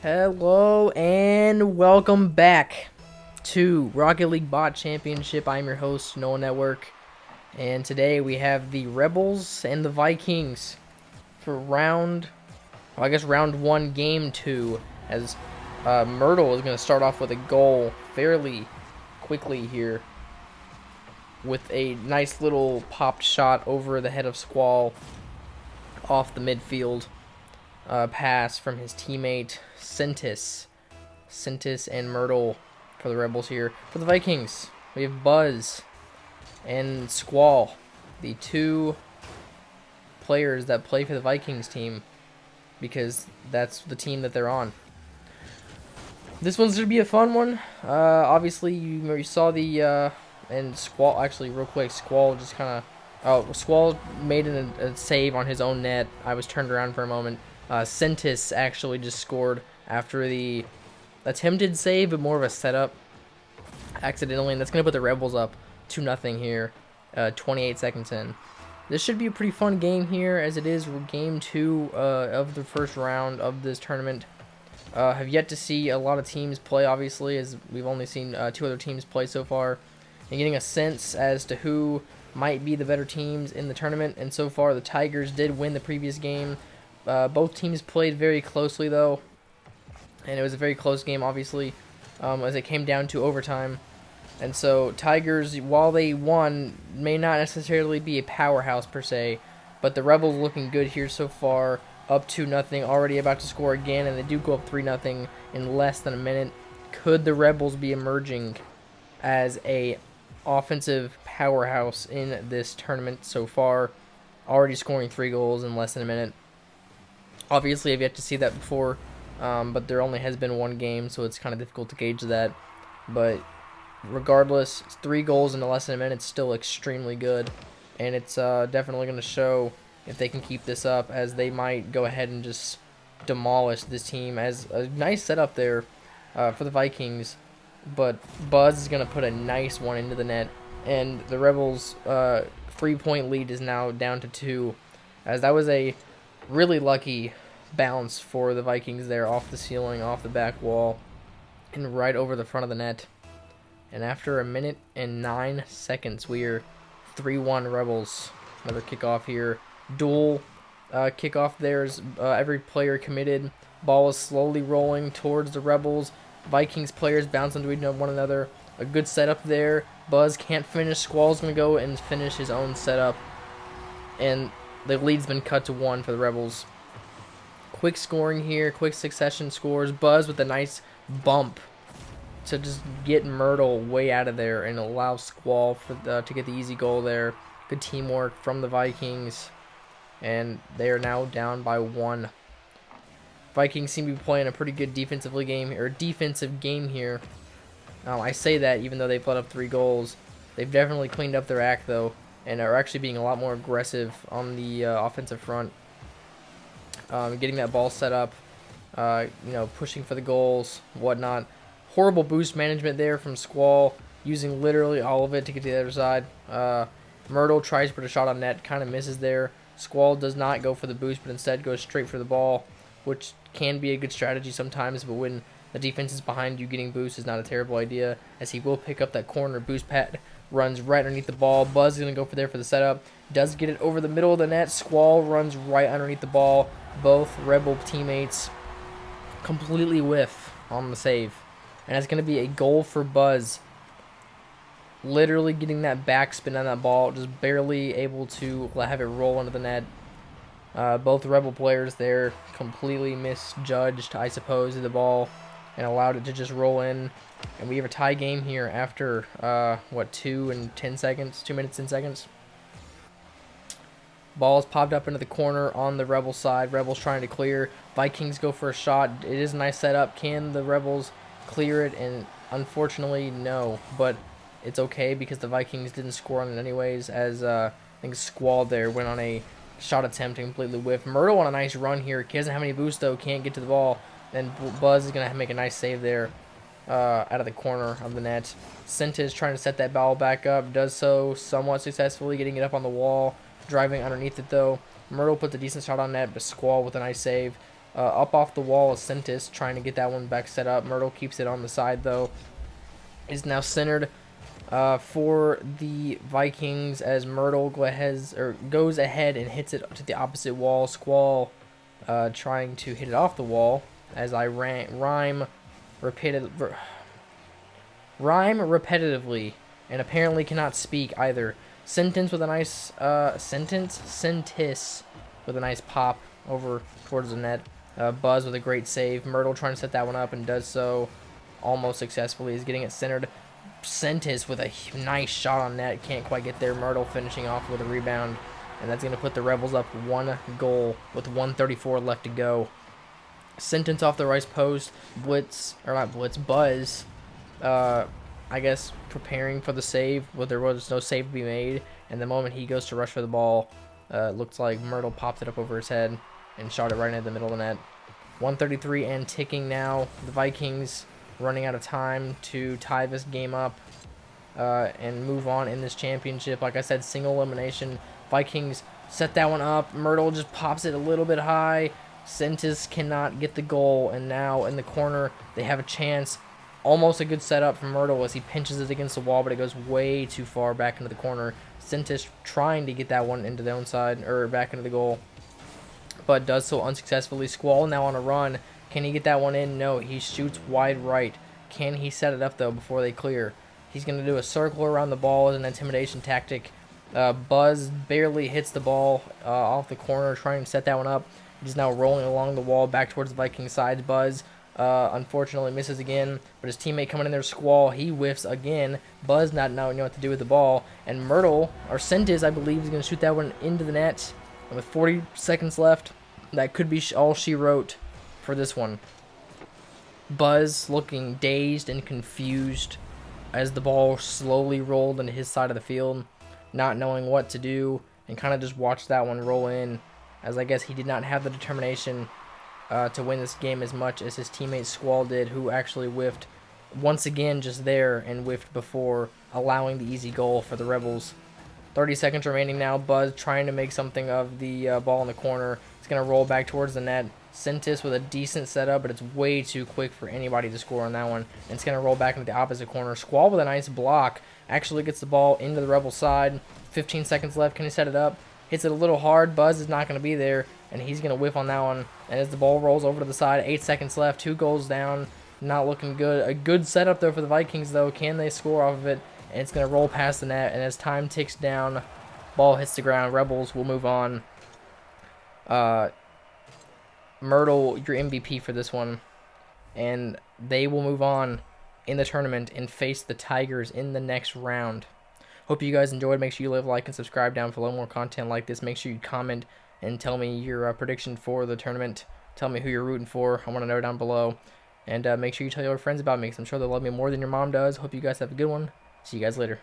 Hello and welcome back to Rocket League Bot Championship. I'm your host, NolanNetwork, and today we have the Rebels and the Vikings for round 1, game 2, as Myrtle is going to start off with a goal fairly quickly here with a nice little popped shot over the head of Squall off the midfield. Pass from his teammate Sintis and Myrtle for the Rebels here. For the Vikings, we have Buzz and Squall, the two players that play for the Vikings team, because that's the team that they're on. This one's going to be a fun one. Obviously, you saw the and Squall, actually, real quick, Squall just kind of... Squall made a save on his own net. I was turned around for a moment. Sintis actually just scored after the attempted save, but more of a setup accidentally, and that's going to put the Rebels up 2-0 here, 28 seconds in. This should be a pretty fun game here, as it is game 2 of the first round of this tournament. Have yet to see a lot of teams play, obviously, as we've only seen 2 other teams play so far, and getting a sense as to who might be the better teams in the tournament. And so far, the Tigers did win the previous game. Both teams played very closely, though, and it was a very close game, obviously, as it came down to overtime. And so Tigers, while they won, may not necessarily be a powerhouse per se, but the Rebels looking good here so far, up 2-0, already about to score again, and they do go up 3-0 in less than a minute. Could the Rebels be emerging as a offensive powerhouse in this tournament so far, already scoring 3 goals in less than a minute? Obviously, I've yet to see that before, but there only has been 1 game, so it's kind of difficult to gauge that. But regardless, 3 goals in less than a minute is still extremely good, and it's definitely going to show if they can keep this up, as they might go ahead and just demolish this team. As a nice setup there for the Vikings, but Buzz is going to put a nice one into the net, and the Rebels' 3-point lead is now down to 2, as that was a really lucky bounce for the Vikings there, off the ceiling, off the back wall, and right over the front of the net. And after a minute and 9 seconds, we are 3-1 Rebels. Another kickoff here. Dual kickoff there. Every player committed. Ball is slowly rolling towards the Rebels. Vikings players bounce into one another. A good setup there. Buzz can't finish. Squall's going to go and finish his own setup. And the lead's been cut to 1 for the Rebels. Quick scoring here, quick succession scores. Buzz with a nice bump to just get Myrtle way out of there and allow Squall to get the easy goal there. Good teamwork from the Vikings, and they are now down by 1. Vikings seem to be playing a pretty good defensive game here. I say that even though they've let up 3 goals. They've definitely cleaned up their act, though, and are actually being a lot more aggressive on the offensive front. Getting that ball set up, pushing for the goals, whatnot. Horrible boost management there from Squall, using literally all of it to get to the other side. Myrtle tries to put a shot on net, kind of misses there. Squall does not go for the boost, but instead goes straight for the ball, which can be a good strategy sometimes, but when the defense is behind you, getting boost is not a terrible idea, as he will pick up that corner boost pad. Runs right underneath the ball. Buzz is going to go for the setup. Does get it over the middle of the net. Squall runs right underneath the ball. Both Rebel teammates completely whiff on the save. And it's going to be a goal for Buzz. Literally getting that backspin on that ball. Just barely able to have it roll into the net. Both Rebel players there completely misjudged, I suppose, the ball, and allowed it to just roll in. And we have a tie game here after, 2 minutes, 10 seconds. Ball's popped up into the corner on the Rebel side. Rebels trying to clear. Vikings go for a shot. It is a nice setup. Can the Rebels clear it? And unfortunately, no. But it's okay, because the Vikings didn't score on it anyways, as I think Squall there went on a shot attempt and completely whiffed. Myrtle on a nice run here. He doesn't have any boost, though. Can't get to the ball. And Buzz is going to make a nice save there. Out of the corner of the net. Sintis trying to set that ball back up. Does so somewhat successfully, getting it up on the wall. Driving underneath it, though. Myrtle puts a decent shot on net, but Squall with a nice save. Up off the wall is Sentis, trying to get that one back set up. Myrtle keeps it on the side, though. Is now centered for the Vikings as Myrtle goes ahead and hits it to the opposite wall. Squall trying to hit it off the wall as I rhyme repetitively and apparently cannot speak either. Sentis with a nice pop over towards the net. Buzz with a great save. Myrtle trying to set that one up and does so almost successfully. He's getting it centered. Sentis with a nice shot on net. Can't quite get there. Myrtle finishing off with a rebound. And that's going to put the Rebels up 1 goal with 1:34 left to go. Sentis off the right post. Buzz. I guess preparing for the save. Well, there was no save to be made. And the moment he goes to rush for the ball, looks like Myrtle popped it up over his head and shot it right into the middle of the net. 1:33 and ticking now. The Vikings running out of time to tie this game up and move on in this championship. Like I said, single elimination. Vikings set that one up. Myrtle just pops it a little bit high. Sentis cannot get the goal, and now in the corner they have a chance. Almost a good setup from Myrtle as he pinches it against the wall, but it goes way too far back into the corner. Sentis trying to get that one into the own side, or back into the goal, but does so unsuccessfully. Squall now on a run. Can he get that one in? No, he shoots wide right. Can he set it up, though, before they clear? He's going to do a circle around the ball as an intimidation tactic. Buzz barely hits the ball off the corner, trying to set that one up. He's now rolling along the wall back towards the Viking side. Buzz unfortunately misses again, but his teammate coming in there, Squall, he whiffs again. Buzz not knowing what to do with the ball, and Sentis, I believe, is going to shoot that one into the net. And with 40 seconds left, that could be all she wrote for this one. Buzz looking dazed and confused as the ball slowly rolled into his side of the field, not knowing what to do, and kind of just watched that one roll in, as I guess he did not have the determination to win this game as much as his teammate Squall did, who actually whiffed once again just there and whiffed before allowing the easy goal for the Rebels. 30 seconds remaining now. Buzz trying to make something of the ball in the corner. It's going to roll back towards the net. Sentis with a decent setup, but it's way too quick for anybody to score on that one. And it's going to roll back into the opposite corner. Squall with a nice block. Actually gets the ball into the Rebel side. 15 seconds left. Can he set it up? Hits it a little hard. Buzz is not going to be there, and he's going to whiff on that one. And as the ball rolls over to the side, 8 seconds left. 2 goals down. Not looking good. A good setup, though, for the Vikings, though. Can they score off of it? And it's going to roll past the net. And as time ticks down, ball hits the ground. Rebels will move on. Myrtle, your MVP for this one. And they will move on in the tournament and face the Tigers in the next round. Hope you guys enjoyed. Make sure you leave a like and subscribe down for a lot more content like this. Make sure you comment and tell me your prediction for the tournament. Tell me who you're rooting for. I want to know down below. And make sure you tell your friends about me, because I'm sure they'll love me more than your mom does. Hope you guys have a good one. See you guys later.